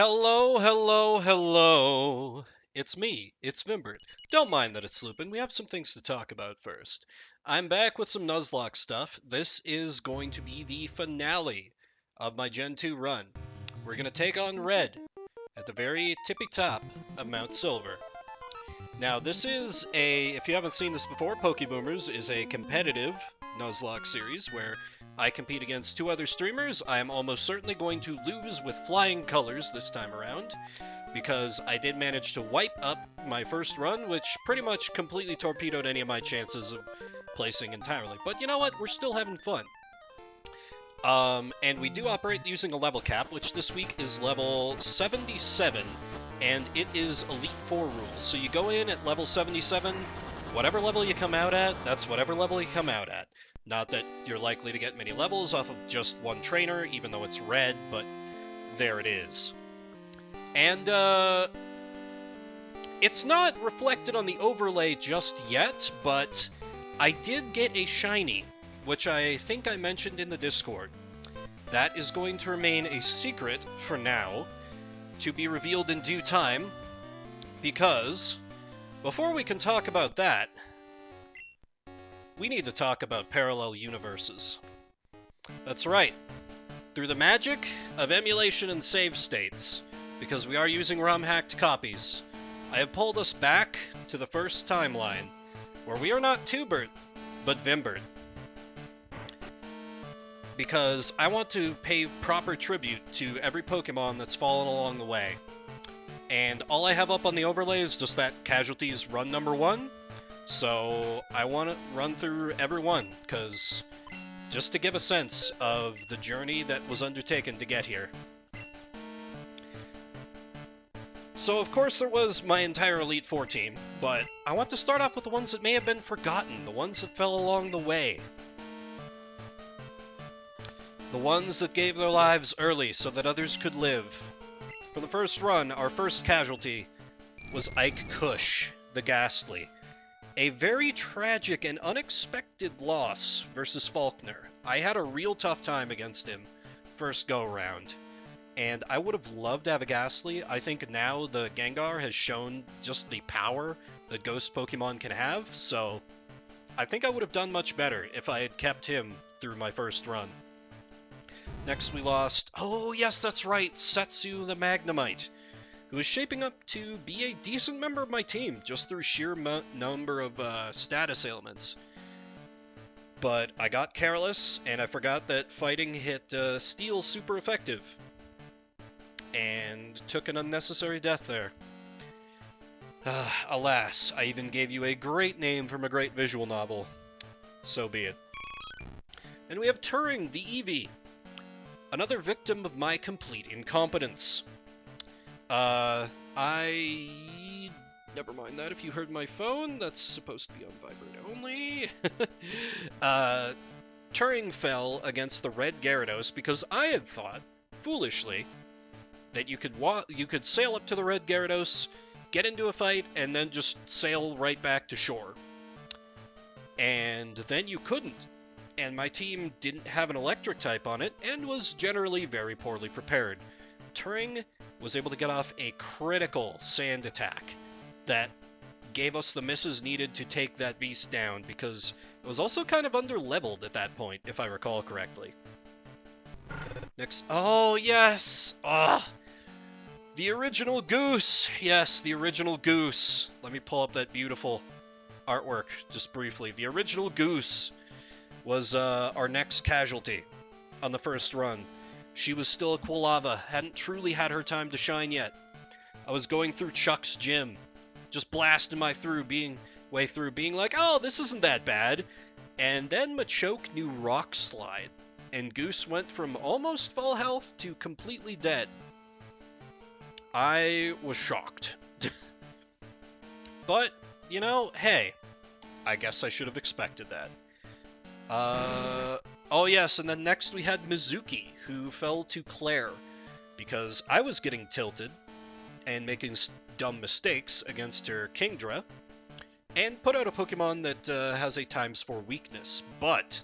Hello, hello, hello. It's me, it's Vimbert. Don't mind that it's Lupin, we have some things to talk about first. I'm back with some Nuzlocke stuff. This is going to be the finale of my Gen 2 run. We're going to take on Red at the very tippy top of Mount Silver. Now, this is if you haven't seen this before, Pokeboomers is a competitive Nuzlocke series where I compete against two other streamers. I am almost certainly going to lose with flying colors this time around because I did manage to wipe up my first run, which pretty much completely torpedoed any of my chances of placing entirely. But you know what? We're still having fun. And we do operate using a level cap, which this week is level 77, and it is Elite 4 rules. So you go in at level 77, whatever level you come out at, that's whatever level you come out at. Not that you're likely to get many levels off of just one trainer, even though it's red, but there it is. And, it's not reflected on the overlay just yet, but I did get a shiny, which I think I mentioned in the Discord. That is going to remain a secret for now, to be revealed in due time, because before we can talk about that, we need to talk about parallel universes. That's right. Through the magic of emulation and save states, because we are using ROM-hacked copies, I have pulled us back to the first timeline, where we are not Tubert, but Vimbert. Because I want to pay proper tribute to every Pokemon that's fallen along the way. And all I have up on the overlay is just that Casualties run number 1. So I want to run through every one, because just to give a sense of the journey that was undertaken to get here. So of course there was my entire Elite Four team, but I want to start off with the ones that may have been forgotten, the ones that fell along the way. The ones that gave their lives early so that others could live. For the first run, our first casualty was Ike Kush, the Ghastly. A very tragic and unexpected loss versus Faulkner. I had a real tough time against him first go-around. And I would have loved to have a Ghastly. I think now the Gengar has shown just the power that Ghost Pokemon can have, so I think I would have done much better if I had kept him through my first run. Next we lost, oh yes, that's right, Setsu the Magnemite, who is shaping up to be a decent member of my team, just through sheer number of status ailments. But I got careless, and I forgot that fighting hit Steel super effective. And took an unnecessary death there. Alas, I even gave you a great name from a great visual novel. So be it. And we have Turing, the Eevee. Another victim of my complete incompetence. Never mind that. If you heard my phone, that's supposed to be on vibrate only. Turing fell against the red Gyarados because I had thought, foolishly, that you could sail up to the red Gyarados, get into a fight, and then just sail right back to shore. And then you couldn't. And my team didn't have an electric type on it, and was generally very poorly prepared. Turing was able to get off a critical sand attack that gave us the misses needed to take that beast down, because it was also kind of under-leveled at that point, if I recall correctly. Next, oh yes! The original Goose! Yes, the original Goose. Let me pull up that beautiful artwork, just briefly. The original Goose was our next casualty on the first run. She was still a Quilava, hadn't truly had her time to shine yet. I was going through Chuck's gym, just blasting my way through, being like, oh, this isn't that bad. And then Machoke knew Rock Slide, and Goose went from almost full health to completely dead. I was shocked. But, you know, hey, I guess I should have expected that. Oh yes, and then next we had Mizuki, who fell to Claire, because I was getting tilted and making dumb mistakes against her Kingdra, and put out a Pokemon that has a ×4 weakness. But,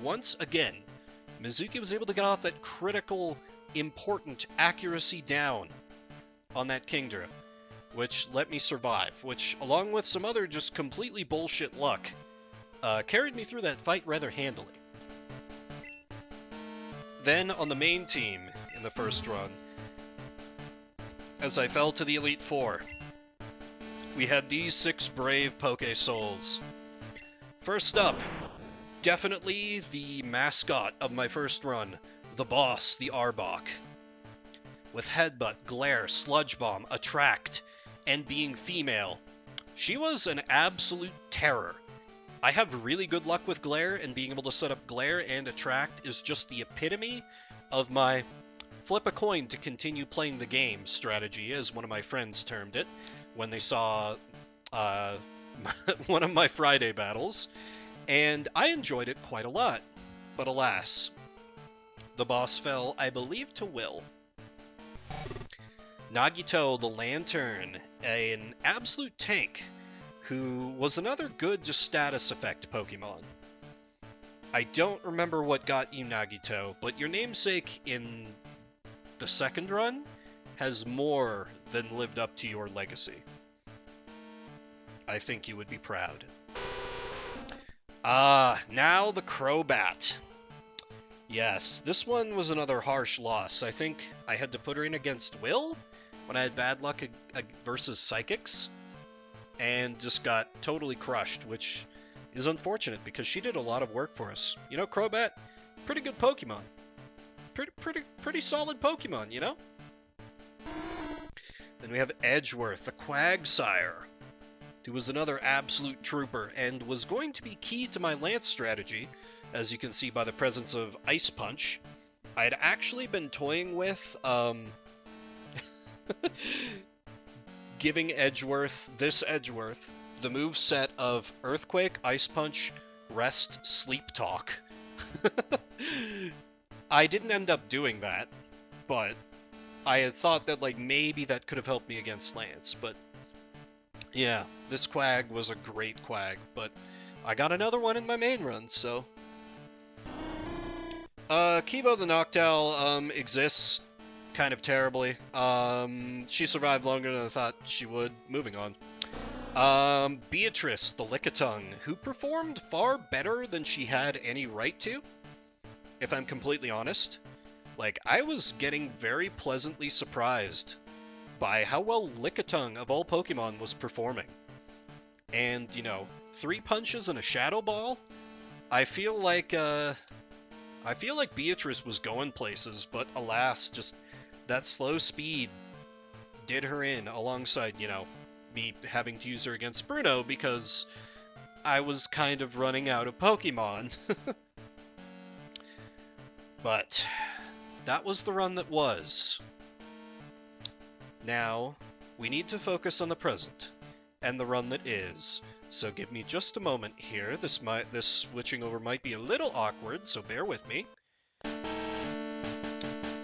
once again, Mizuki was able to get off that critical important accuracy down on that Kingdra, which let me survive, which, along with some other just completely bullshit luck, carried me through that fight rather handily. Then, on the main team in the first run, as I fell to the Elite Four, we had these 6 brave Poke Souls. First up, definitely the mascot of my first run, the boss, the Arbok. With Headbutt, Glare, Sludge Bomb, Attract, and being female, she was an absolute terror. I have really good luck with Glare, and being able to set up Glare and Attract is just the epitome of my flip a coin to continue playing the game strategy, as one of my friends termed it, when they saw one of my Friday battles, and I enjoyed it quite a lot. But alas, the boss fell, I believe, to Will. Nagito the Lantern, an absolute tank, who was another good just status effect Pokemon. I don't remember what got you, Nagito, but your namesake in the second run has more than lived up to your legacy. I think you would be proud. Now the Crobat. Yes, this one was another harsh loss. I think I had to put her in against Will when I had bad luck versus Psychics, and just got totally crushed, which is unfortunate because she did a lot of work for us. You know, Crobat, pretty good Pokemon. Pretty solid Pokemon, you know? Then we have Edgeworth, the Quagsire, who was another absolute trooper and was going to be key to my Lance strategy, as you can see by the presence of Ice Punch. I had actually been toying with giving Edgeworth, the moveset of Earthquake, Ice Punch, Rest, Sleep Talk. I didn't end up doing that, but I had thought that maybe that could have helped me against Lance, but yeah, this Quag was a great Quag, but I got another one in my main run, so. Kibo the Noctowl exists kind of terribly. She survived longer than I thought she would. Moving on. Beatrice the Lickitung, who performed far better than she had any right to, if I'm completely honest. I was getting very pleasantly surprised by how well Lickitung, of all Pokemon, was performing. And, 3 punches and a Shadow Ball? I feel like Beatrice was going places, but alas, just that slow speed did her in, alongside, me having to use her against Bruno because I was kind of running out of Pokemon. But that was the run that was. Now, we need to focus on the present, and the run that is. So give me just a moment here. This switching over might be a little awkward, so bear with me.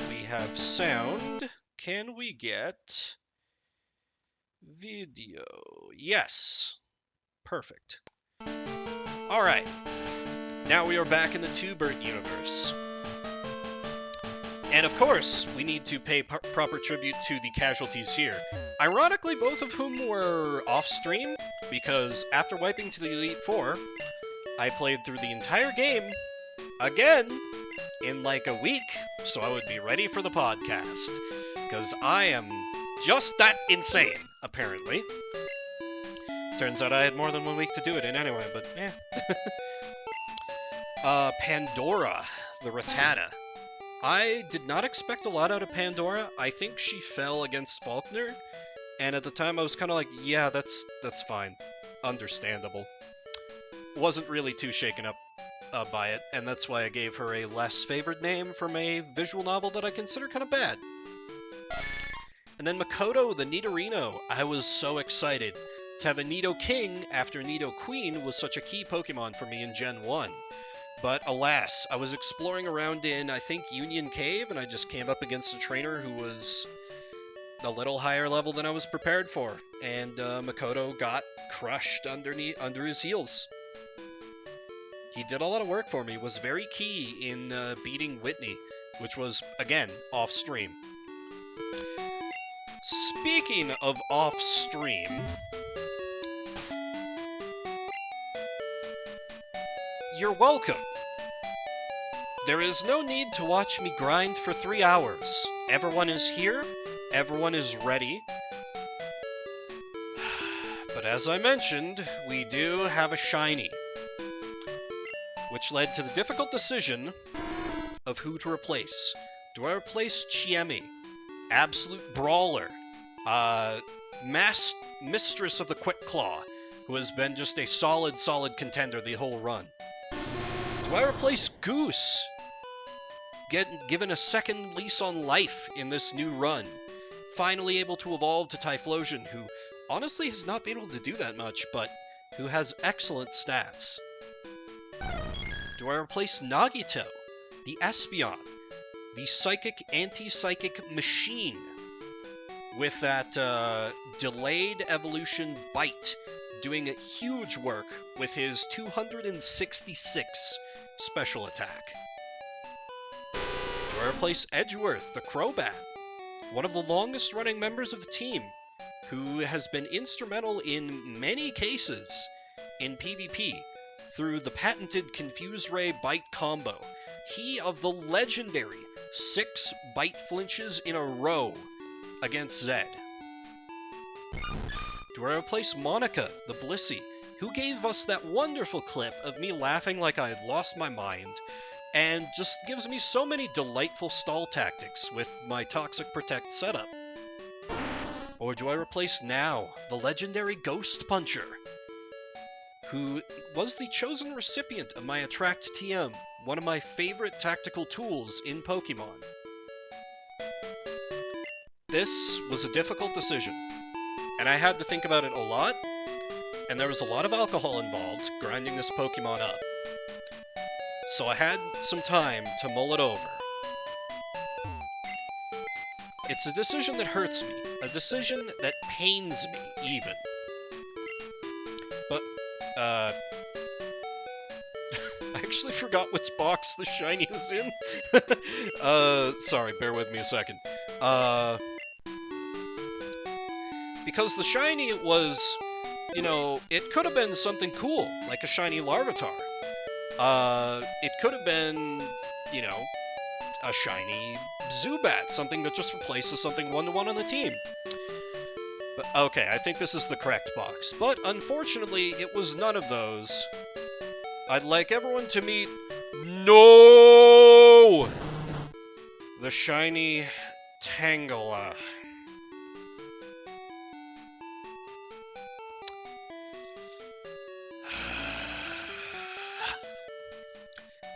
We have sound. Can we get video? Yes. Perfect. Alright. Now we are back in the Two-Bird universe. And of course, we need to pay proper tribute to the casualties here. Ironically, both of whom were off-stream, because after wiping to the Elite Four, I played through the entire game, again, in a week, so I would be ready for the podcast. Because I am just that insane, apparently. Turns out I had more than 1 week to do it in anyway, but eh. Pandora, the Rattata. I did not expect a lot out of Pandora. I think she fell against Faulkner, and at the time I was kind of like, yeah, that's fine. Understandable. Wasn't really too shaken up by it, and that's why I gave her a less favored name from a visual novel that I consider kind of bad. And then Makoto, the Nidorino. I was so excited to have a Nido King after Nido Queen was such a key Pokemon for me in Gen 1. But alas, I was exploring around in, I think, Union Cave, and I just came up against a trainer who was a little higher level than I was prepared for, and Makoto got crushed under his heels. He did a lot of work for me, was very key in beating Whitney, which was, again, off-stream. Speaking of off-stream, you're welcome. There is no need to watch me grind for 3 hours. Everyone is here, everyone is ready. But as I mentioned, we do have a shiny, which led to the difficult decision of who to replace. Do I replace Chiemi, absolute brawler, mistress of the Quick Claw, who has been just a solid contender the whole run? Do I replace Goose, given a second lease on life in this new run, finally able to evolve to Typhlosion, who honestly has not been able to do that much, but who has excellent stats? Do I replace Nagito, the Espeon, the psychic anti-psychic machine, with that delayed evolution Bite, doing huge work with his 266 special attack? Do I replace Edgeworth, the Crobat, one of the longest running members of the team, who has been instrumental in many cases in PvP through the patented Confuse Ray Bite combo? He of the legendary 6 Bite flinches in a row against Zed. Do I replace Monica, the Blissey, who gave us that wonderful clip of me laughing like I had lost my mind, and just gives me so many delightful stall tactics with my Toxic Protect setup? Or do I replace Now, the legendary Ghost Puncher, who was the chosen recipient of my Attract TM, one of my favorite tactical tools in Pokemon? This was a difficult decision, and I had to think about it a lot, and there was a lot of alcohol involved grinding this Pokemon up. So I had some time to mull it over. It's a decision that hurts me, a decision that pains me, even. But, I actually forgot which box the shiny was in. Sorry, bear with me a second. Because the shiny was, you know, it could have been something cool, like a shiny Larvitar. It could have been, you know, a shiny Zubat, something that just replaces something one-to-one on the team. But, okay, I think this is the correct box. But, unfortunately, it was none of those. I'd like everyone to meet... No! The shiny Tangela.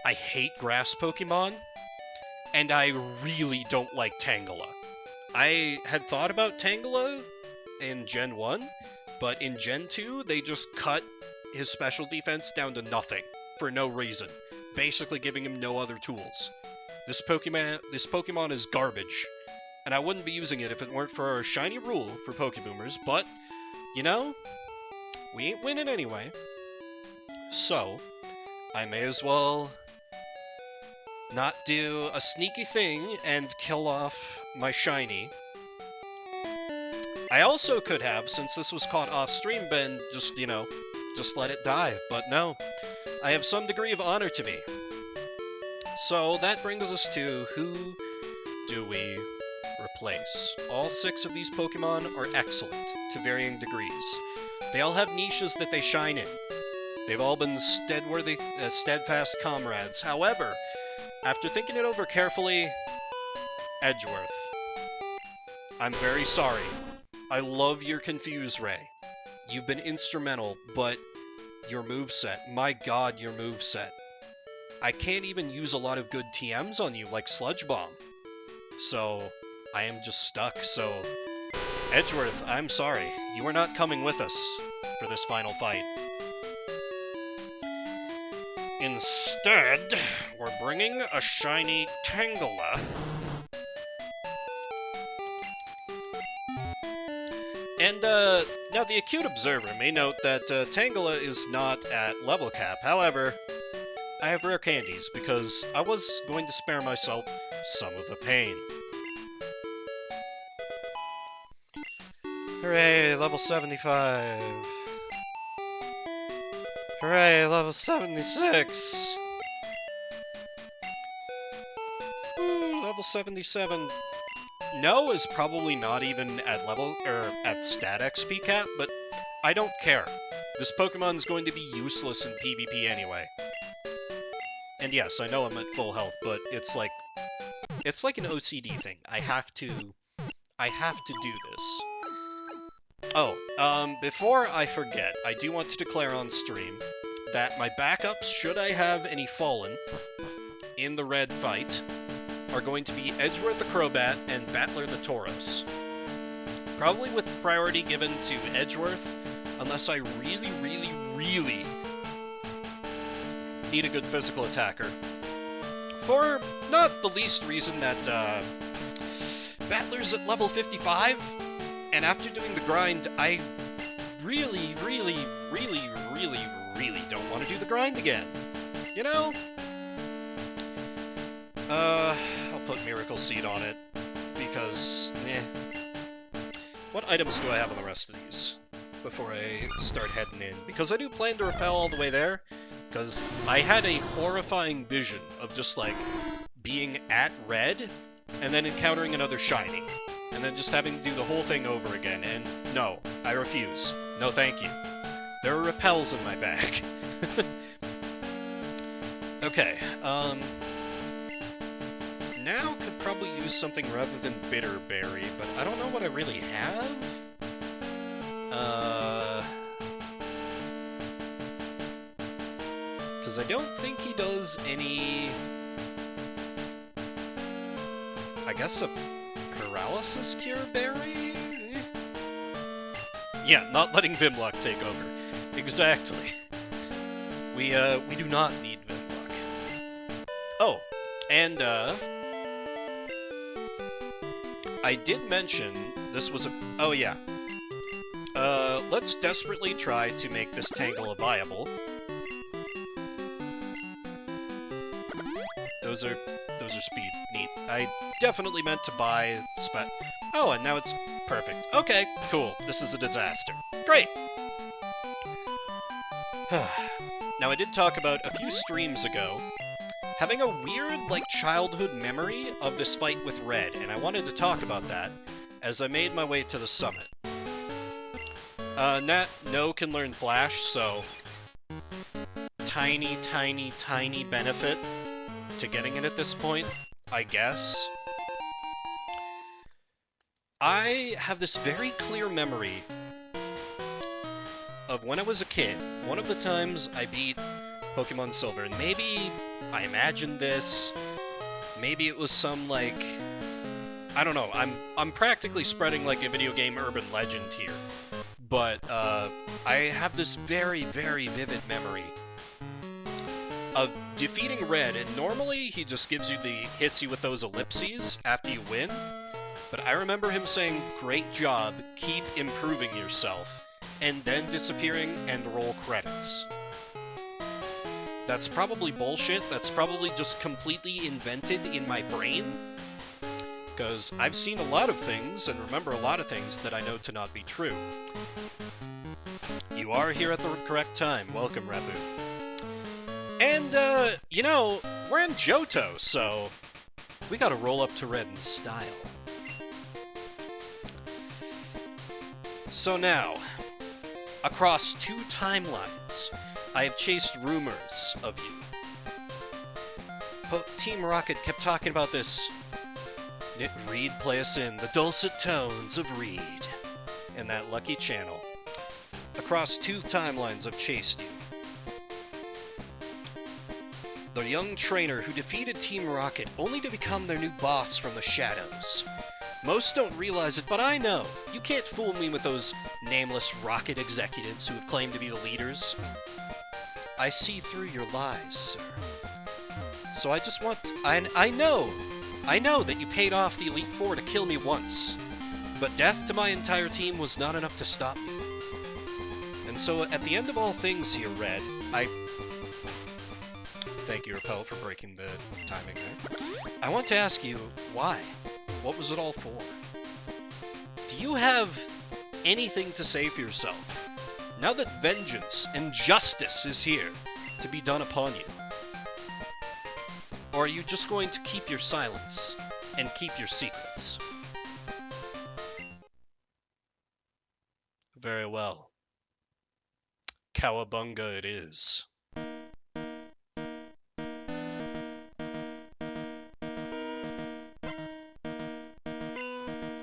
I hate grass Pokemon, and I really don't like Tangela. I had thought about Tangela in Gen 1, but in Gen 2, they just cut his special defense down to nothing, for no reason, basically giving him no other tools. This Pokemon is garbage, and I wouldn't be using it if it weren't for our shiny rule for Pokeboomers, but, you know, we ain't winning anyway. So, I may as well not do a sneaky thing and kill off my shiny. I also could have, since this was caught off stream, been just, you know, just let it die, but no. I have some degree of honor to me. So that brings us to who do we replace? All 6 of these Pokemon are excellent to varying degrees. They all have niches that they shine in. They've all been steadfast comrades. However, after thinking it over carefully, Edgeworth. I'm very sorry. I love your Confuse Ray. You've been instrumental, but your moveset, my god, your moveset. I can't even use a lot of good TMs on you, like Sludge Bomb. So, I am just stuck, so... Edgeworth, I'm sorry. You are not coming with us for this final fight. Instead, we're bringing a shiny Tangela. And, now the acute observer may note that Tangela is not at level cap. However, I have rare candies, because I was going to spare myself some of the pain. Hooray, level 75. Hooray, level 76. Woo, level 77. No is probably not even at level, or at stat XP cap, but I don't care. This Pokemon is going to be useless in PvP anyway. And yes, I know I'm at full health, but it's like an OCD thing. I have to do this. Oh, before I forget, I do want to declare on stream that my backups, should I have any fallen in the red fight, are going to be Edgeworth the Crobat and Battler the Tauros. Probably with priority given to Edgeworth, unless I really, really, really need a good physical attacker. For not the least reason that Battler's at level 55, and after doing the grind, I really, really, really, really, really don't want to do the grind again. You know? I'll put Miracle Seed on it, because, What items do I have on the rest of these before I start heading in? Because I do plan to repel all the way there, because I had a horrifying vision of just, like, being at red, and then encountering another shiny, and then just having to do the whole thing over again, and no, I refuse. No thank you. There are repels in my bag. Okay, now could probably use something rather than Bitter Berry, but I don't know what I really have. Because I don't think he does any... I guess a Paralysis Cure Berry? Yeah, not letting Vimlock take over. Exactly. We do not need Vimlock. Oh, and, I did mention this was a... Oh, yeah. Let's desperately try to make this Tangela viable. Those are speed. Neat. I definitely meant to buy Oh, and now it's perfect. Okay, cool. This is a disaster. Great! Now, I did talk about a few streams ago having a weird, like, childhood memory of this fight with Red, and I wanted to talk about that as I made my way to the summit. No can learn Flash, so tiny, tiny, tiny benefit to getting it at this point, I guess. I have this very clear memory of when I was a kid, one of the times I beat Pokemon Silver, and maybe I imagined this, maybe it was some, like, I don't know, I'm practically spreading, like, a video game urban legend here, but, I have this very, very vivid memory of defeating Red, and normally he just hits you with those ellipses after you win, but I remember him saying, "Great job, keep improving yourself," and then disappearing and roll credits. That's probably bullshit, that's probably just completely invented in my brain, because I've seen a lot of things and remember a lot of things that I know to not be true. You are here at the correct time. Welcome, Rabu. And, you know, we're in Johto, so we gotta roll up to Red in style. So now, across 2 timelines, I have chased rumors of you. Team Rocket kept talking about this. Reed, play us in the dulcet tones of Reed and that lucky channel. Across 2 timelines I've chased you. The young trainer who defeated Team Rocket only to become their new boss from the shadows. Most don't realize it, but I know. You can't fool me with those nameless Rocket executives who have claimed to be the leaders. I see through your lies, sir. So I just want... I know that you paid off the Elite Four to kill me once. But death to my entire team was not enough to stop me. And so at the end of all things here, Red, Thank you, Repel, for breaking the timing there. I want to ask you, why? What was it all for? Do you have anything to say for yourself? Now that vengeance and justice is here to be done upon you? Or are you just going to keep your silence and keep your secrets? Very well. Cowabunga it is.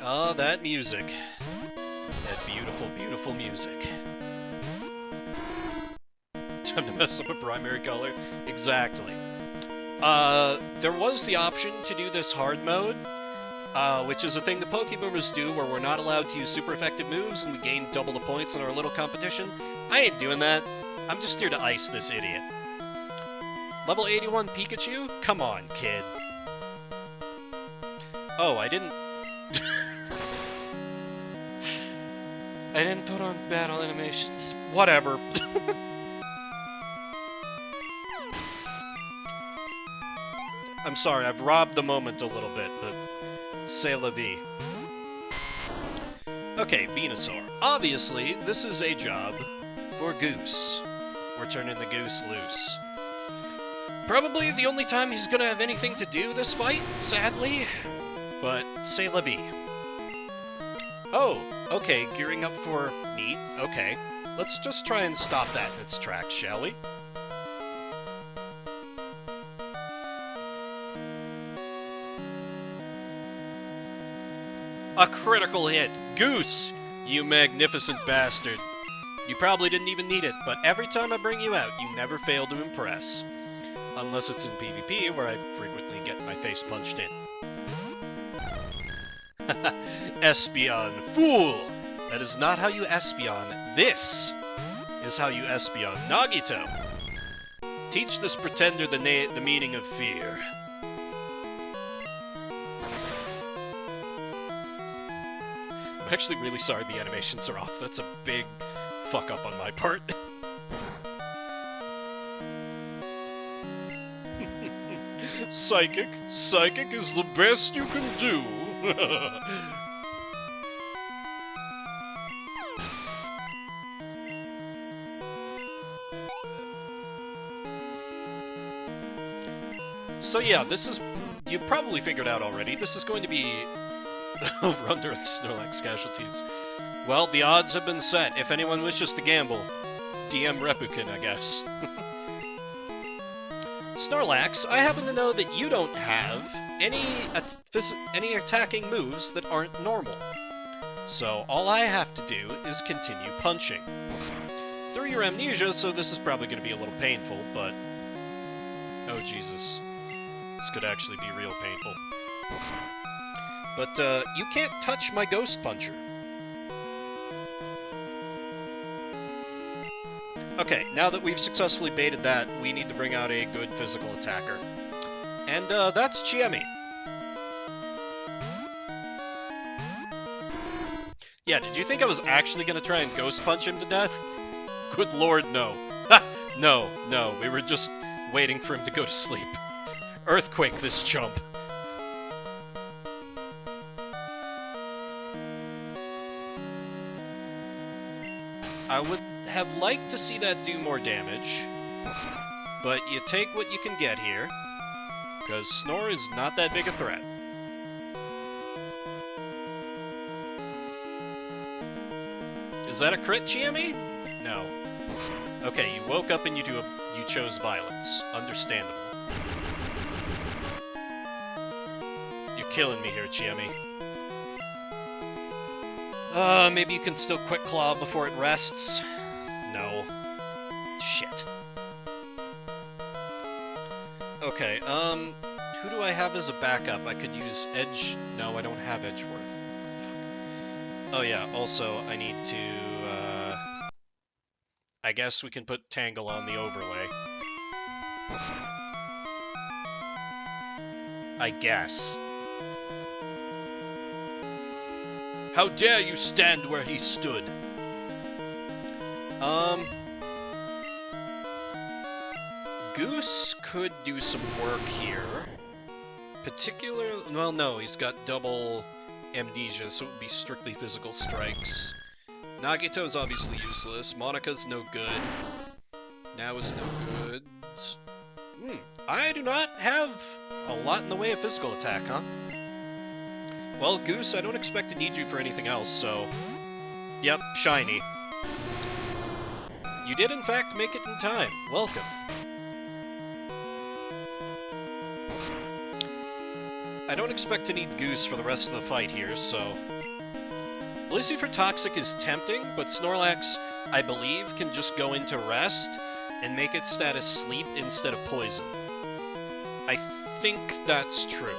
Ah, that music. That beautiful, beautiful music. Time to mess up a primary color? Exactly. There was the option to do this hard mode, which is a thing the Pokéboomers do where we're not allowed to use super effective moves and we gain double the points in our little competition. I ain't doing that. I'm just here to ice this idiot. Level 81 Pikachu? Come on, kid. Oh, I didn't... I didn't put on battle animations. Whatever. I'm sorry, I've robbed the moment a little bit, but c'est la vie. Okay, Venusaur. Obviously, this is a job for Goose. We're turning the Goose loose. Probably the only time he's gonna have anything to do this fight, sadly. But c'est la vie. Oh, okay, gearing up for meat. Okay. Let's just try and stop that in its tracks, shall we? A critical hit. Goose, you magnificent bastard. You probably didn't even need it, but every time I bring you out, you never fail to impress. Unless it's in PvP, where I frequently get my face punched in. Espeon, fool! That is not how you Espeon. This is how you Espeon. Nagito! Teach this pretender the meaning of fear. I'm actually really sorry the animations are off. That's a big fuck up on my part. Psychic? Psychic is the best you can do. So yeah, this is... You probably figured out already. This is going to be... Run-Earth Snorlax casualties. Well, the odds have been set. If anyone wishes to gamble, DM Reppukin, I guess. Snorlax, I happen to know that you don't have any attacking moves that aren't normal. So all I have to do is continue punching. Through your amnesia, so this is probably going to be a little painful, but... Oh, Jesus. This could actually be real painful. But, you can't touch my Ghost Puncher. Okay, now that we've successfully baited that, we need to bring out a good physical attacker. And, that's Chiemi. Yeah, did you think I was actually gonna try and Ghost Punch him to death? Good lord, no. Ha! No, we were just waiting for him to go to sleep. Earthquake this chump. I would have liked to see that do more damage, but you take what you can get here, because Snore is not that big a threat. Is that a crit, Chiemi? No. Okay, you woke up and you chose violence. Understandable. You're killing me here, Chiemi. Maybe you can still Quick Claw before it rests? No. Shit. Okay, who do I have as a backup? I could use Edge... No, I don't have Edgeworth. Oh yeah, also, I need to, I guess we can put Tangle on the overlay. I guess. How dare you stand where he stood? Goose could do some work here. Well, no, he's got double amnesia, so it would be strictly physical strikes. Nagito's obviously useless. Monika's no good. Now is no good. I do not have a lot in the way of physical attack, huh? Well, Goose, I don't expect to need you for anything else, so... Yep, shiny. You did, in fact, make it in time. Welcome. I don't expect to need Goose for the rest of the fight here, so... Lucifer Toxic is tempting, but Snorlax, I believe, can just go into rest and make its status sleep instead of poison. I think that's true.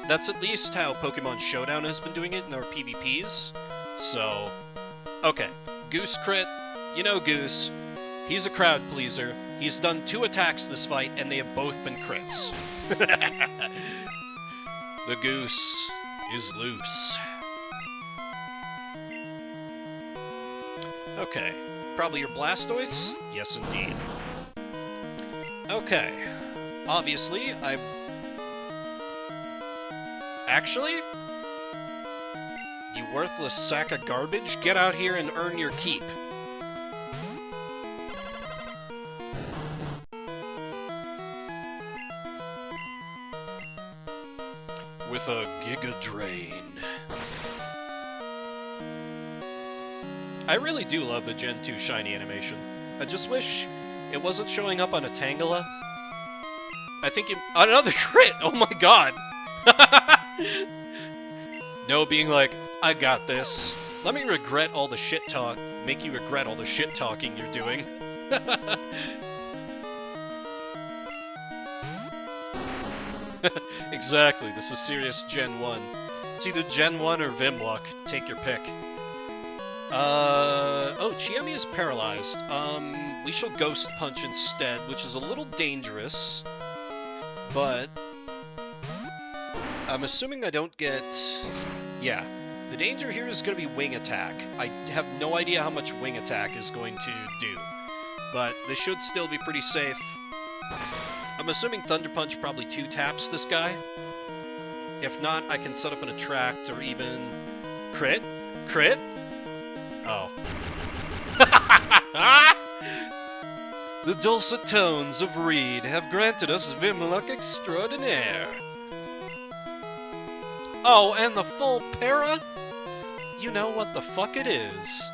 That's at least how Pokemon Showdown has been doing it in our PvPs. So, okay. Goose crit. You know Goose. He's a crowd pleaser. He's done 2 attacks this fight, and they have both been crits. The Goose is loose. Okay. Probably your Blastoise? Yes, indeed. Okay. Obviously, Actually? You worthless sack of garbage, get out here and earn your keep. With a Giga Drain. I really do love the Gen 2 shiny animation. I just wish it wasn't showing up on a Tangela. I think another crit! Oh my god! No, being like, I got this. Let me regret all the shit talk. Make you regret all the shit talking you're doing. Exactly, this is serious Gen 1. It's either Gen 1 or Vimlock. Take your pick. Oh, Chiemi is paralyzed. We shall Ghost Punch instead, which is a little dangerous. But I'm assuming I don't get... Yeah. The danger here is going to be Wing Attack. I have no idea how much Wing Attack is going to do. But this should still be pretty safe. I'm assuming Thunder Punch probably 2 taps this guy. If not, I can set up an Attract or even... Crit? Crit? Oh. The dulcet tones of Reed have granted us Vimlock extraordinaire. Oh, and the full para? You know what the fuck it is.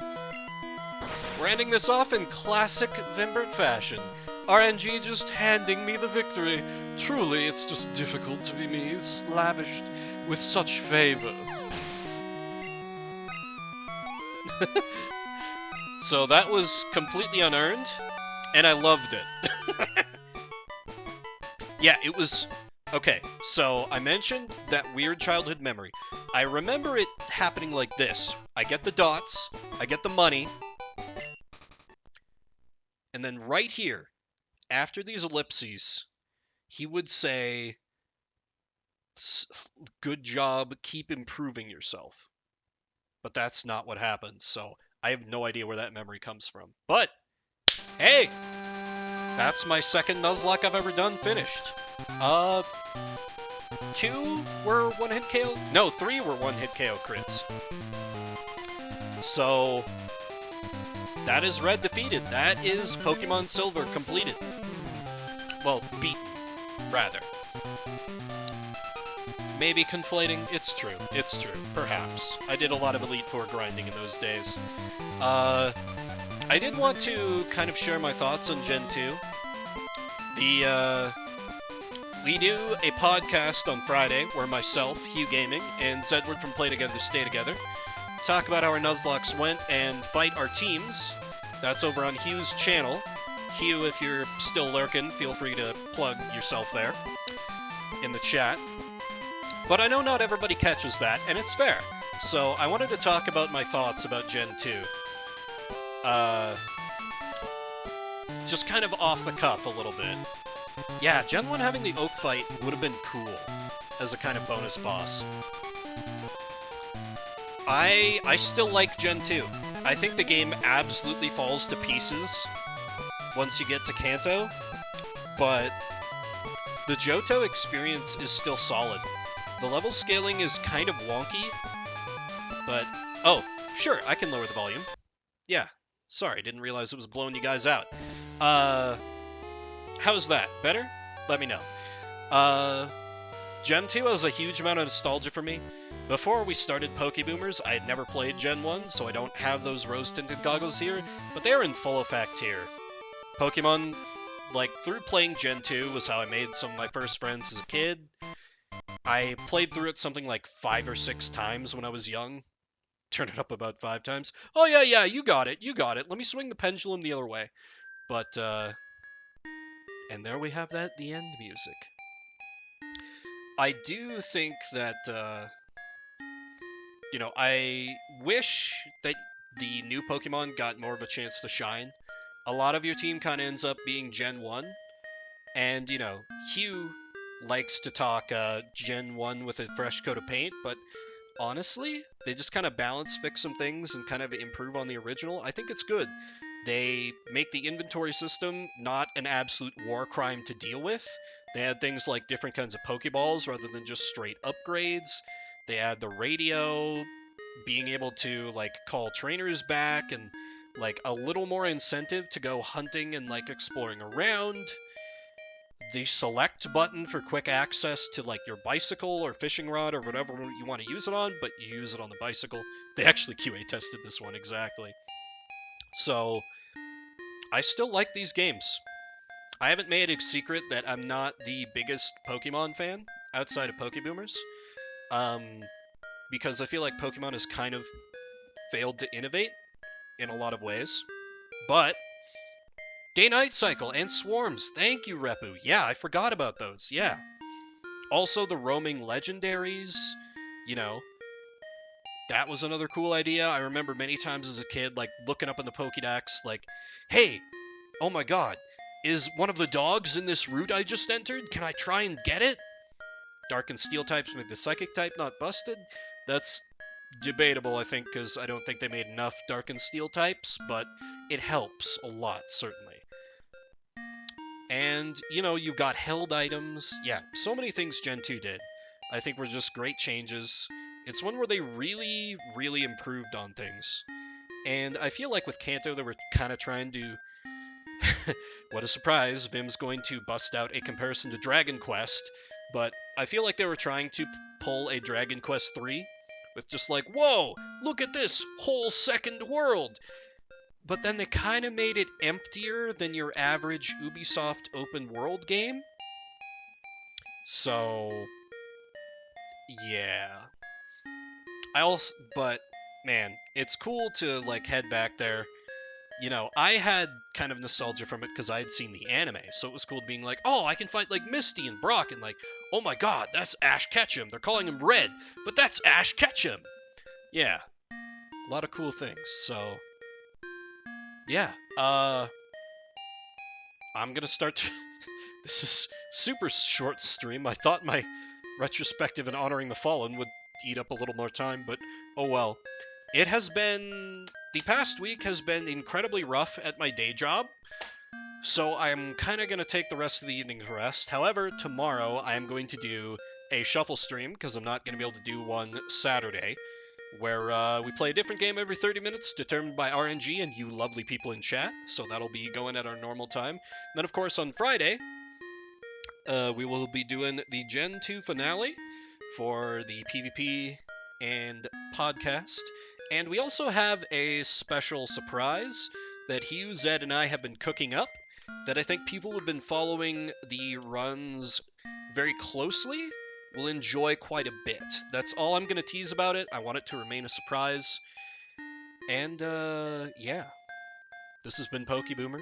We're ending this off in classic Vimbert fashion. RNG just handing me the victory. Truly, it's just difficult to be me, lavished with such favor. So that was completely unearned, and I loved it. Yeah, it was... Okay, so I mentioned that weird childhood memory. I remember it happening like this. I get the dots, I get the money, and then right here, after these ellipses, he would say, good job, keep improving yourself. But that's not what happens, so I have no idea where that memory comes from. But, hey! That's my second Nuzlocke I've ever done finished. 2 were one-hit KO? No, 3 were one-hit KO crits. So, that is Red defeated. That is Pokemon Silver completed. Well, beaten, rather. Maybe conflating? It's true. It's true. Perhaps. I did a lot of Elite Four grinding in those days. I did want to kind of share my thoughts on Gen 2. We do a podcast on Friday where myself, Hugh Gaming, and Zedward from Play Together Stay Together talk about how our Nuzlocks went and fight our teams. That's over on Hugh's channel. Hugh, if you're still lurking, feel free to plug yourself there in the chat. But I know not everybody catches that, and it's fair. So I wanted to talk about my thoughts about Gen 2. Just kind of off the cuff a little bit. Yeah, Gen 1 having the Oak fight would have been cool as a kind of bonus boss. I still like Gen 2. I think the game absolutely falls to pieces once you get to Kanto, but the Johto experience is still solid. The level scaling is kind of wonky, but... Oh, sure, I can lower the volume. Yeah, sorry, didn't realize it was blowing you guys out. How's that? Better? Let me know. Gen 2 has a huge amount of nostalgia for me. Before we started Pokeboomers, I had never played Gen 1, so I don't have those rose-tinted goggles here, but they are in full effect here. Pokemon, like, through playing Gen 2 was how I made some of my first friends as a kid. I played through it something like 5 or 6 times when I was young. Turned it up about 5 times. Oh yeah, you got it. Let me swing the pendulum the other way. But, and there we have that, the end music. I do think that, you know, I wish that the new Pokemon got more of a chance to shine. A lot of your team kind of ends up being Gen 1. And, you know, Hugh likes to talk Gen 1 with a fresh coat of paint, but honestly, they just kind of balance, fix some things, and kind of improve on the original. I think it's good. They make the inventory system not an absolute war crime to deal with. They add things like different kinds of Pokeballs rather than just straight upgrades. They add the radio, being able to, like, call trainers back, and, like, a little more incentive to go hunting and, like, exploring around. The select button for quick access to, like, your bicycle or fishing rod or whatever you want to use it on, but you use it on the bicycle. They actually QA tested this one, exactly. So, I still like these games. I haven't made a secret that I'm not the biggest Pokemon fan outside of Pokeboomers, because I feel like Pokemon has kind of failed to innovate in a lot of ways. But Day-Night Cycle and Swarms, thank you, Repu. Yeah, I forgot about those, yeah. Also, the roaming legendaries, you know, that was another cool idea. I remember many times as a kid, like, looking up in the Pokédex, like, hey, oh my god, is one of the dogs in this route I just entered? Can I try and get it? Dark and Steel types make the Psychic type not busted. That's debatable, I think, because I don't think they made enough Dark and Steel types, but it helps a lot, certainly. And, you know, you've got held items. Yeah, so many things Gen 2 did. I think were just great changes. It's one where they really, really improved on things. And I feel like with Kanto, they were kind of trying to... What a surprise, Vim's going to bust out a comparison to Dragon Quest, but I feel like they were trying to pull a Dragon Quest 3 with just like, whoa, look at this whole second world! But then they kind of made it emptier than your average Ubisoft open world game. So, yeah. But, man, it's cool to, like, head back there. You know, I had kind of nostalgia from it because I had seen the anime, so it was cool being like, oh, I can fight, like, Misty and Brock, and, like, oh my god, that's Ash Ketchum. They're calling him Red, but that's Ash Ketchum. Yeah, a lot of cool things, so, yeah, I'm gonna start this is super short stream. I thought my retrospective and honoring the fallen would eat up a little more time, but oh well. It has been... The past week has been incredibly rough at my day job, so I'm kind of going to take the rest of the evening to rest. However, tomorrow I am going to do a shuffle stream, because I'm not going to be able to do one Saturday, where we play a different game every 30 minutes, determined by RNG and you lovely people in chat, so that'll be going at our normal time. And then, of course, on Friday, we will be doing the Gen 2 finale for the PvP and podcast. And we also have a special surprise that Hugh, Zed, and I have been cooking up that I think people who have been following the runs very closely will enjoy quite a bit. That's all I'm going to tease about it. I want it to remain a surprise. And, yeah. This has been Pokeboomers.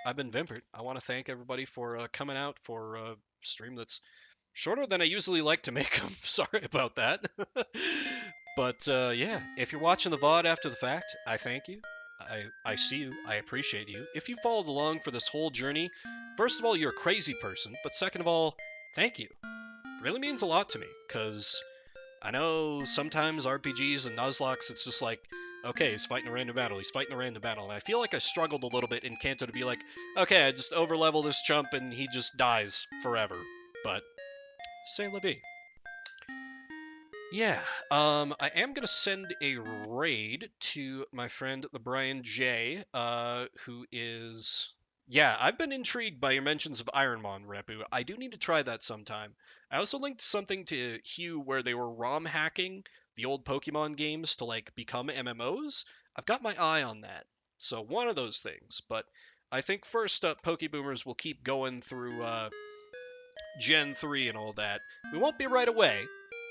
I've been Vimpert. I want to thank everybody for coming out for a stream that's shorter than I usually like to make them. Sorry about that. But, yeah, if you're watching the VOD after the fact, I thank you. I see you. I appreciate you. If you followed along for this whole journey, first of all, you're a crazy person, but second of all, thank you. It really means a lot to me, because I know sometimes RPGs and Nuzlocke, it's just like, Okay, he's fighting a random battle. He's fighting a random battle. And I feel like I struggled a little bit in Kanto to be like, okay, I just overlevel this chump and he just dies forever. But, c'est la vie. Yeah, I am gonna send a raid to my friend the Brian J, who is... Yeah, I've been intrigued by your mentions of Ironmon, Repu. I do need to try that sometime. I also linked something to Hugh where they were ROM hacking the old Pokemon games to, like, become MMOs. I've got my eye on that. So one of those things. But I think first up, Pokeboomers will keep going through, Gen 3 and all that. We won't be right away,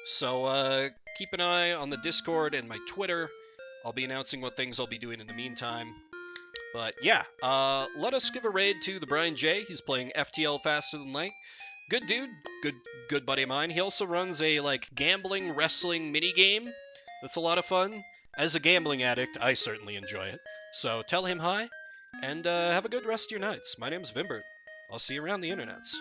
so keep an eye on the Discord and my Twitter. I'll be announcing what things I'll be doing in the meantime. But yeah, let us give a raid to the Brian J. He's playing FTL Faster Than Light. Good dude, good buddy of mine. He also runs a like gambling wrestling mini game. That's a lot of fun. As a gambling addict, I certainly enjoy it. So tell him hi, and have a good rest of your nights. My name's Vimbert. I'll see you around the internets.